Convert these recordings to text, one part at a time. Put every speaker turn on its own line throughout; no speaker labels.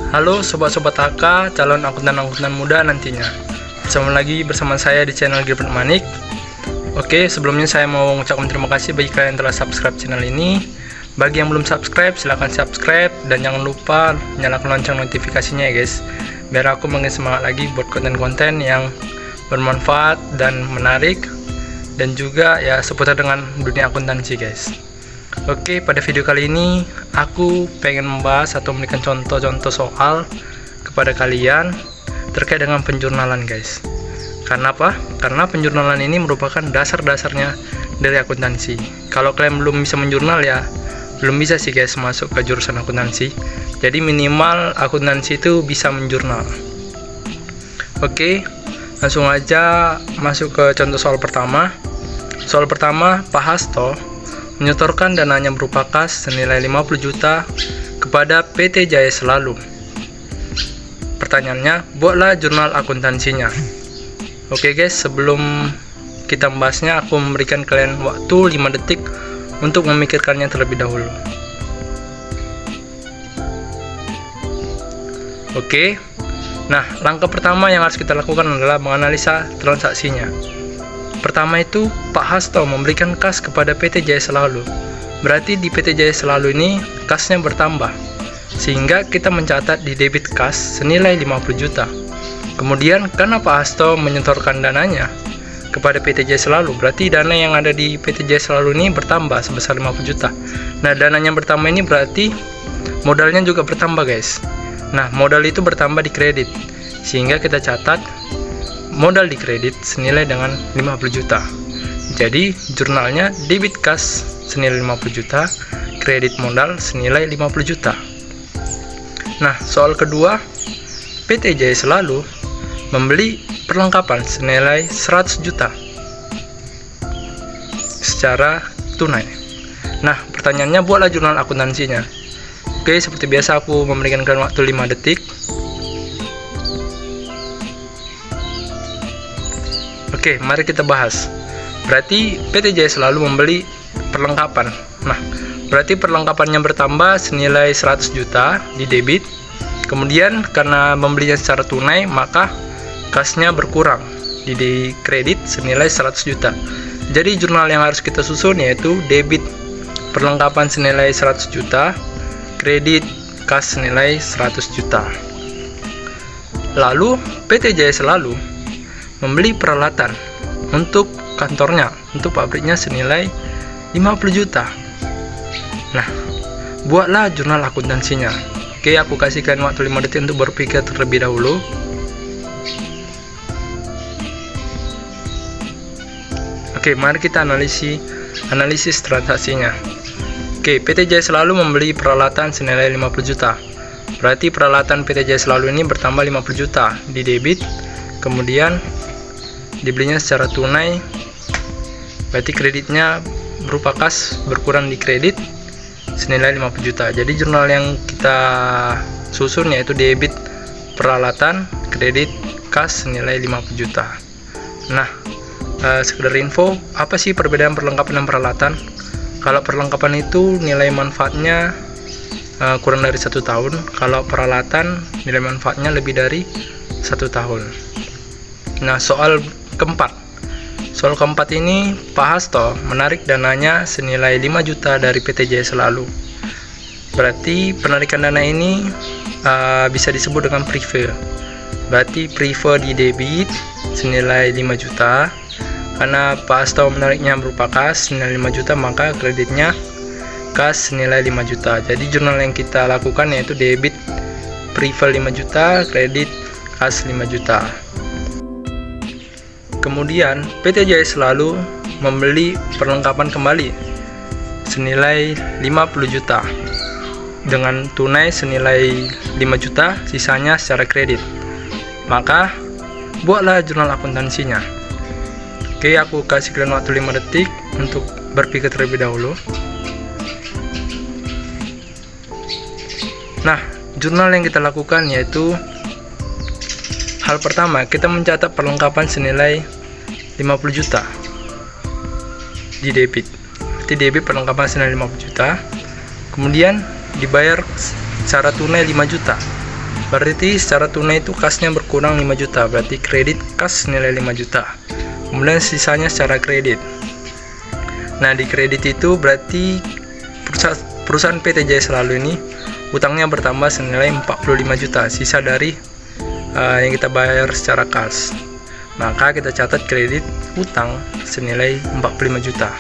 Halo sobat-sobat AK, calon akuntan muda nantinya. Bersama saya di channel Gilbert Manik. Oke, sebelumnya saya mau mengucapkan terima kasih bagi kalian yang telah subscribe channel ini. Bagi yang belum subscribe, silahkan subscribe dan jangan lupa nyalakan lonceng notifikasinya ya guys, biar aku makin semangat lagi buat konten-konten yang bermanfaat dan menarik, dan juga ya seputar dengan dunia akuntansi guys. Oke, pada video kali ini aku pengen membahas atau memberikan contoh-contoh soal kepada kalian terkait dengan penjurnalan guys. Karena apa? Karena penjurnalan ini merupakan dasar-dasarnya dari akuntansi. Kalau kalian belum bisa menjurnal ya belum bisa sih guys masuk ke jurusan akuntansi. Jadi minimal akuntansi itu bisa menjurnal. Oke, langsung aja masuk ke contoh soal pertama. Soal pertama, Pak Hasto menyetorkan dananya berupa kas senilai 50 juta kepada PT Jaya Selalu. Pertanyaannya, buatlah jurnal akuntansinya. Oke guys, sebelum kita membahasnya, aku memberikan kalian waktu 5 detik untuk memikirkannya terlebih dahulu. Oke, nah langkah pertama yang harus kita lakukan adalah menganalisa transaksinya. Pertama itu, Pak Hasto memberikan kas kepada PT Jaya Selalu. Berarti di PT Jaya Selalu ini kasnya bertambah, sehingga kita mencatat di debit kas senilai 50 juta. Kemudian karena Pak Hasto menyetorkan dananya kepada PT Jaya Selalu, berarti dana yang ada di PT Jaya Selalu ini bertambah sebesar 50 juta. Nah, dananya bertambah ini berarti modalnya juga bertambah guys. Nah, modal itu bertambah di kredit, sehingga kita catat modal di kredit senilai dengan 50 juta. Jadi jurnalnya debit kas senilai 50 juta, kredit modal senilai 50 juta. Nah, soal kedua, PT Jaya Selalu membeli perlengkapan senilai 100 juta secara tunai. Nah, pertanyaannya, buatlah jurnal akuntansinya. Oke, seperti biasa aku memberikan kalian waktu 5 detik. Oke, mari kita bahas. Berarti PT Jaya Selalu membeli perlengkapan. Nah, berarti perlengkapannya bertambah senilai 100 juta di debit. Kemudian karena membelinya secara tunai, maka kasnya berkurang di kredit senilai 100 juta. Jadi jurnal yang harus kita susun yaitu debit perlengkapan senilai 100 juta, kredit kas senilai 100 juta. Lalu PT Jaya Selalu membeli peralatan untuk kantornya, untuk pabriknya senilai 50 juta. Nah, buatlah jurnal akuntansinya. Oke, aku kasih kalian waktu 5 detik untuk berpikir terlebih dahulu. Oke, mari kita analisis transaksinya. Oke, PT Jaya Selalu membeli peralatan senilai 50 juta. Berarti peralatan PT Jaya Selalu ini bertambah 50 juta di debit. Kemudian dibelinya secara tunai, berarti kreditnya berupa kas berkurang di kredit senilai 50 juta. Jadi jurnal yang kita susun yaitu debit peralatan, kredit kas senilai 50 juta. Nah, sekedar info, apa sih perbedaan perlengkapan dan peralatan? Kalau perlengkapan itu nilai manfaatnya kurang dari 1 tahun, kalau peralatan nilai manfaatnya lebih dari 1 tahun. Nah, soal keempat ini, Pak Hasto menarik dananya senilai 5 juta dari PT Jaya Selalu. Berarti penarikan dana ini bisa disebut dengan prefer. Berarti prefer di debit senilai 5 juta. Karena Pak Hasto menariknya berupa kas senilai 5 juta, maka kreditnya kas senilai 5 juta. Jadi jurnal yang kita lakukan yaitu debit prefer 5 juta, kredit kas 5 juta. Kemudian PT Jaya Selalu membeli perlengkapan kembali senilai 50 juta dengan tunai senilai 5 juta, sisanya secara kredit. Maka buatlah jurnal akuntansinya. Oke, aku kasih kalian waktu 5 detik untuk berpikir terlebih dahulu. Nah, jurnal yang kita lakukan yaitu hal pertama, kita mencatat perlengkapan senilai 50 juta di debit. Jadi debit perlengkapan senilai 50 juta. Kemudian dibayar secara tunai 5 juta. Berarti secara tunai itu kasnya berkurang 5 juta, berarti kredit kas nilai 5 juta. Kemudian sisanya secara kredit. Nah, di kredit itu berarti perusahaan PT Jaya Selalu ini utangnya bertambah senilai 45 juta, sisa dari yang kita bayar secara kas. Maka kita catat kredit utang senilai 45 juta.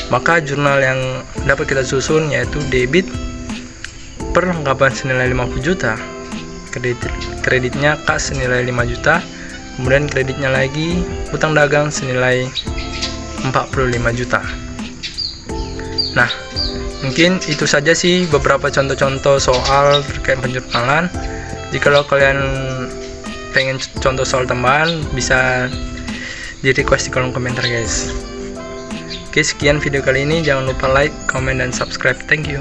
Maka jurnal yang dapat kita susun yaitu debit perlengkapan senilai 50 juta, kreditnya kas senilai 5 juta, kemudian kreditnya lagi utang dagang senilai 45 juta. Nah, mungkin itu saja sih beberapa contoh-contoh soal terkait penjurnalan. Jika kalian pengen contoh soal tambahan, bisa di request di kolom komentar guys. Oke, sekian video kali ini. Jangan lupa like, comment, dan subscribe. Thank you.